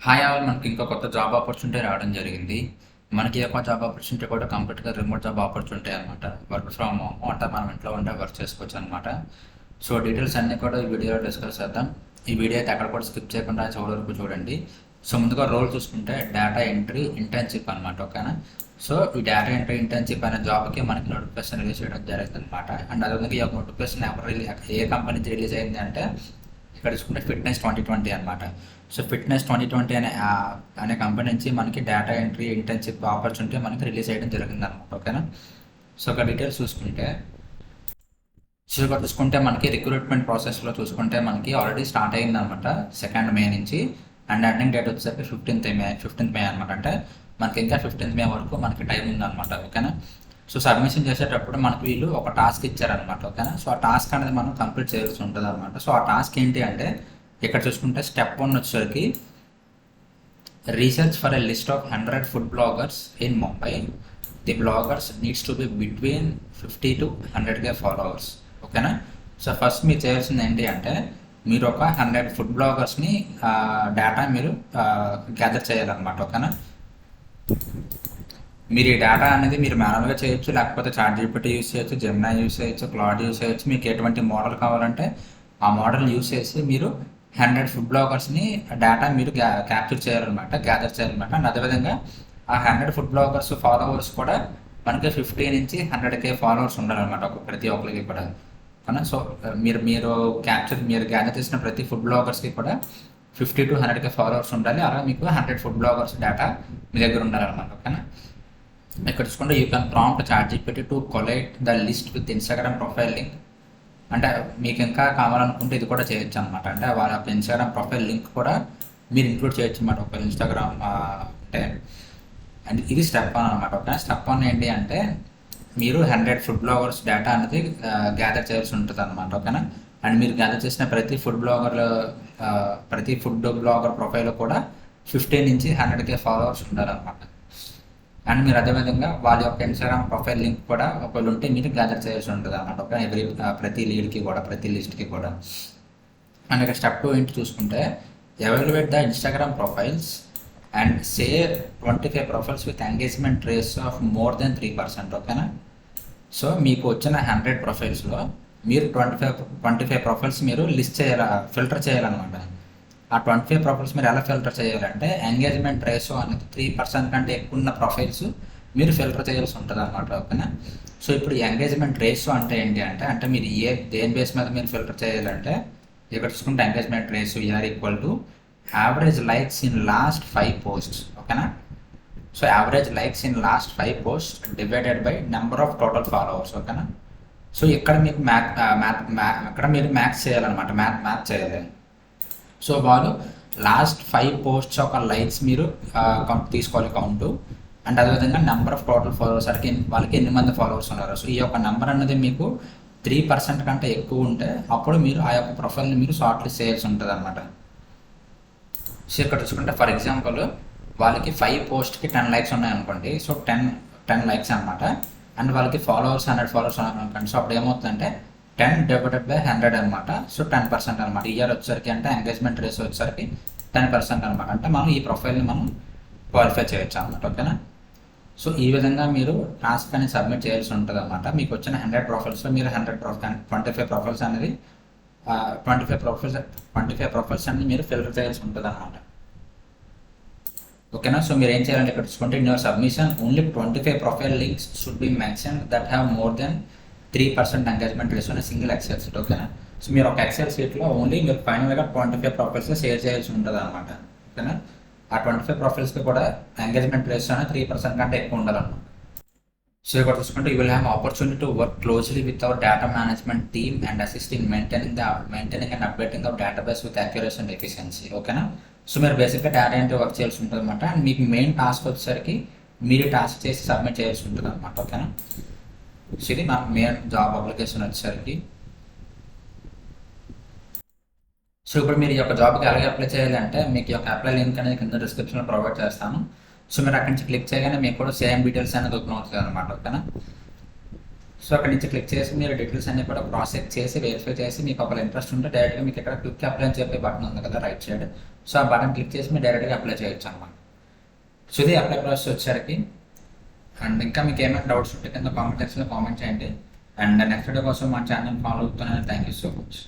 Hi all మనకి ఇంకో కొత్త జాబ్ ఆపర్చునిటీ రావడం జరిగింది. మనకి ఈ యొక్క జాబ్ ఆపర్చునిటీ కూడా కంప్లీట్‌గా రిమోట్ జాబ్ ఆపర్చునిటీ అనమాట. వర్క్ ఫ్రమ్ హోమ్ అంటే మనం ఇంట్లో ఉండే వర్క్ చేసుకోవచ్చు అనమాట. సో డీటెయిల్స్ అన్నీ కూడా ఈ వీడియోలో డిస్కస్ చేద్దాం. ఈ వీడియో అయితే ఎక్కడ కూడా స్కిప్ చేయకుండా చివరి వరకు చూడండి. సో ముందుగా రోల్ చూసుకుంటే డేటా ఎంట్రీ ఇంటర్న్‌షిప్ అనమాట. ఓకేనా. సో ఈ డేటా ఎంట్రీ ఇంటర్న్‌షిప్ అనే జాబ్‌కి మనకి నోటిఫికేషన్ రిలీజ్ చేయడం జరిగిందనమాట. అండ్ అదేవిధంగా ఈ యొక్క నోటిఫికేషన్ ఏ కంపెనీ నుంచి రిలీజ్ అయింది అంటే ఇక్కడ చూసుకుంటే ఫిట్నెస్ 2020 అనమాట. సో ఫిట్నెస్ 2020 అనే కంపెనీ నుంచి మనకి డేటా ఎంట్రీ ఇంటర్న్షిప్ ఆపర్చునిటీ మనకి రిలీజ్ చేయడం జరిగింది అనమాట. ఓకేనా. సో ఒక డీటెయిల్స్ చూసుకుంటే మనకి రిక్రూట్మెంట్ ప్రాసెస్లో చూసుకుంటే మనకి ఆల్రెడీ స్టార్ట్ అయింది అనమాట 2 మే నుంచి. అండ్ ఎండింగ్ డేట్ వచ్చేసరికి 15th మే అనమాట. అంటే మనకి ఇంకా 15th మే వరకు మనకి టైం ఉందన్నమాట. ఓకేనా. సో సబ్మిషన్ చేసేటప్పుడు మనకి వీళ్ళు ఒక టాస్క్ ఇచ్చారనమాట. ఓకేనా. సో ఆ టాస్క్ అనేది మనం కంప్లీట్ చేయాల్సి ఉంటుంది అనమాట. సో ఆ టాస్క్ ఏంటి అంటే ఇక్కడ చూసుకుంటే స్టెప్ 1 వచ్చేసరికి research for a list of 100 food bloggers in Mumbai. The bloggers needs to be between 50 to 100K followers. ఓకేనా. సో ఫస్ట్ మీరు చేయాల్సింది ఏంటి అంటే మీరు ఒక 100 ఫుడ్ బ్లాగర్స్ని డేటా మీరు గ్యాదర్ చేయాలన్నమాట. ఓకేనా. మీరు ఈ డేటా అనేది మీరు మాన్యువల్గా చేయొచ్చు, లేకపోతే చాట్ జీపీటీ యూస్ చేయొచ్చు, జెమినా యూస్ చేయొచ్చు, క్లౌడ్ యూస్ చేయొచ్చు. మీకు ఎటువంటి మోడల్ కావాలంటే ఆ మోడల్ యూస్ చేసి మీరు 100 ఫుడ్ బ్లాగర్స్ని డేటా మీరు క్యాప్చర్ చేయాలన్నమాట, గ్యాదర్ చేయాలన్నమాట. అండ్ అదేవిధంగా ఆ 100 ఫుడ్ బ్లాగర్స్ ఫాలోవర్స్ కూడా మనకి 50 నుంచి 100K ఫాలోవర్స్ ఉండాలన్నమాట ప్రతి ఒక్కరికి కూడా. అవునా. సో మీరు గ్యాదర్ చేసిన ప్రతి ఫుడ్ బ్లాగర్స్కి కూడా 50 to 100K ఫాలోవర్స్ ఉండాలి. అలా మీకు 100 ఫుడ్ బ్లాగర్స్ డేటా మీ దగ్గర ఉండాలన్నమాట. ఓకేనా. ఇక్కడ చూసుకుంటే you can prompt chat GPT to collect the list with Instagram profile link. అంటే మీకు ఇంకా కావాలనుకుంటే ఇది కూడా చేయొచ్చు అనమాట. అంటే వాళ్ళ యొక్క ఇన్స్టాగ్రామ్ ప్రొఫైల్ లింక్ కూడా మీరు ఇంక్లూడ్ చేయొచ్చు అనమాట ఒక ఇన్స్టాగ్రామ్ అంటే. అండ్ ఇది స్టెప్ 1 అనమాట. ఓకే. స్టెప్ 1 ఏంటి అంటే మీరు 100 ఫుడ్ బ్లాగర్స్ డేటా అనేది గ్యాదర్ చేయాల్సి ఉంటుంది అనమాట. ఓకేనా. అండ్ మీరు గ్యాదర్ చేసిన ప్రతి ఫుడ్ బ్లాగర్ ప్రొఫైల్ కూడా 50 నుంచి 100K ఫాలోవర్స్ ఉండాలన్నమాట. అండ్ మీరు అదేవిధంగా వాళ్ళ యొక్క ఇన్స్టాగ్రామ్ ప్రొఫైల్ లింక్ కూడా ఒకవేళ ఉంటే మీరు గ్యాదర్ చేయాల్సి ఉంటుంది అన్నమాట. ఓకే. ప్రతి లీడ్కి కూడా, ప్రతి లిస్ట్కి కూడా. అండ్ ఇక్కడ స్టెప్ 2 ఏంటి చూసుకుంటే evaluate the Instagram profiles and share 25 profiles with engagement rates of more than 3%. ఓకేనా. సో మీకు వచ్చిన 100 ప్రొఫైల్స్లో మీరు 25 ప్రొఫైల్స్ మీరు ఫిల్టర్ చేయాలన్నమాట. ఆ 25 ప్రొఫైల్స్ మీరు ఎలా ఫిల్టర్ చేయాలంటే ఎంగేజ్మెంట్ రేషియో అనేది 3% కంటే ఎక్కువ ఉన్న ప్రొఫైల్స్ మీరు ఫిల్టర్ చేయాల్సి ఉంటుంది అనమాట. ఓకేనా. సో ఇప్పుడు ఎంగేజ్మెంట్ రేషియో అంటే ఏంటి అంటే మీరు దేని బేస్ మీద మీరు ఫిల్టర్ చేయాలంటే ఇక్కడ చూసుకుంటే engagement ratio equal to average likes in last 5 posts. ఓకేనా. So average likes in last 5 post divided by number of total followers. ఓకేనా. సో ఇక్కడ మీకు మీరు మ్యాథ్స్ చేయాలన్నమాట, మ్యాథ్ చేయాలి. సో వాళ్ళు లాస్ట్ 5 పోస్ట్స్ ఒక లైక్స్ మీరు తీసుకోవాలి కౌంటు. అండ్ అదేవిధంగా నెంబర్ ఆఫ్ టోటల్ ఫాలోవర్స్ వాళ్ళకి ఎన్ని మంది ఫాలోవర్స్ ఉన్నారు. సో ఈ యొక్క నెంబర్ అనేది మీకు 3% కంటే ఎక్కువ ఉంటే అప్పుడు మీరు ఆ యొక్క ప్రొఫైల్ని మీరు షార్ట్ లిస్ట్ చేయాల్సి ఉంటుంది అనమాట. సో ఇక్కడ చూసుకుంటే ఫర్ ఎగ్జాంపుల్ వాళ్ళకి 5 పోస్ట్కి 10 లైక్స్ ఉన్నాయనుకోండి. సో 10 లైక్స్ అనమాట. అండ్ వాళ్ళకి 100 ఫాలోవర్స్ ఉన్నారనుకోండి. సో అప్పుడు ఏమవుతుందంటే 10 డివైడెడ్ బై 100 అనమాట. సో 10% అనమాట. ఇయర్ వచ్చేసరికి అంటే ఎంగేజ్మెంట్ రేషియో వచ్చేసరికి 10% అనమాట. అంటే మనం ఈ ప్రొఫైల్ని మనం క్వాలిఫై చేయొచ్చు అనమాట. ఓకేనా. సో ఈ విధంగా మీరు టాస్క్ అనేది సబ్మిట్ చేయాల్సి ఉంటుంది అనమాట. మీకు వచ్చిన 100 ప్రొఫైల్స్లో మీరు 25 ప్రొఫైల్స్ అనేది 25 ప్రొఫైల్స్ అనేది మీరు ఫిల్టర్ చేయాల్సి ఉంటుంది అనమాట. ఓకేనా. సో మీరు ఏం చేయాలంటే ఇక్కడ చూసుకుంటే in your submission only 25 profile links should be mention that have more than 3% engagement ratio అనే సింగిల్ ఎక్సెల్ షీట్. ఓకేనా. సో మీరు ఒక ఎక్సెల్ షీట్లో ఓన్లీ మీరు ఫైనల్గా 25 ప్రొఫైల్స్ షేర్ చేయాల్సి ఉంటుంది అనమాట. ఓకేనా. ఆ 25 ప్రొఫైల్స్కి కూడా ఎంగేజ్మెంట్ రేషియో అనేది 3% కంటే ఎక్కువ ఉండాలన్నమాట. సో ఇక్కడ చూసుకుంటే you will have opportunity to work closely with our data management team and assist in maintaining and updating of database with accuracy and efficiency. ఓకేనా. సో మీరు బేసిక్గా డేటా ఎంట్రీ వర్క్ చేయాల్సి ఉంటుంది అనమాట. అండ్ మీకు మెయిన్ టాస్క్ వచ్చేసరికి మీరు task చేసి సబ్మిట్ చేయాల్సి ఉంటుంది అనమాట. ఓకేనా. సో ఇది మన మెయిన్ జాబ్ అప్లికేషన్ వచ్చేసరికి. సో ఇప్పుడు మీరు ఈ యొక్క జాబ్కి ఎలాగే అప్లై చేయాలంటే మీకు ఈ యొక్క అప్లై లింక్ అనేది కింద డిస్క్రిప్షన్లో ప్రొవైడ్ చేస్తాను. సో మీరు అక్కడి నుంచి క్లిక్ చేయగానే మీకు కూడా సేమ్ డీటెయిల్స్ అనేది ఓపెన్ అవుతుంది అనమాట. ఓకేనా. సో సో అక్కడ నుంచి క్లిక్ చేసి మీరు డీటెయిల్స్ అన్ని కూడా క్రాస్ చెక్ చేసి వెరిఫై చేసి మీకు ఒకవేళ ఇంట్రెస్ట్ ఉంటే డైరెక్ట్గా మీకు ఇక్కడ క్లిక్ అప్లై అని చెప్పే బటన్ ఉంది కదా రైట్ సైడ్. సో ఆ బటన్ క్లిక్ చేసి మీరు డైరెక్ట్గా అప్లై చేయొచ్చు అనమాట. సో ఇది అప్లై ప్రాసెస్ వచ్చేసరికి. అండ్ ఇంకా మీకు ఏమైనా డౌట్స్ ఉంటే కింద కామెంట్ సెక్షన్లో కామెంట్ చేయండి. అండ్ నెక్స్ట్ వీడియో కోసం మా ఛానల్ ఫాలో అవుతున్నాను. Thank you so much.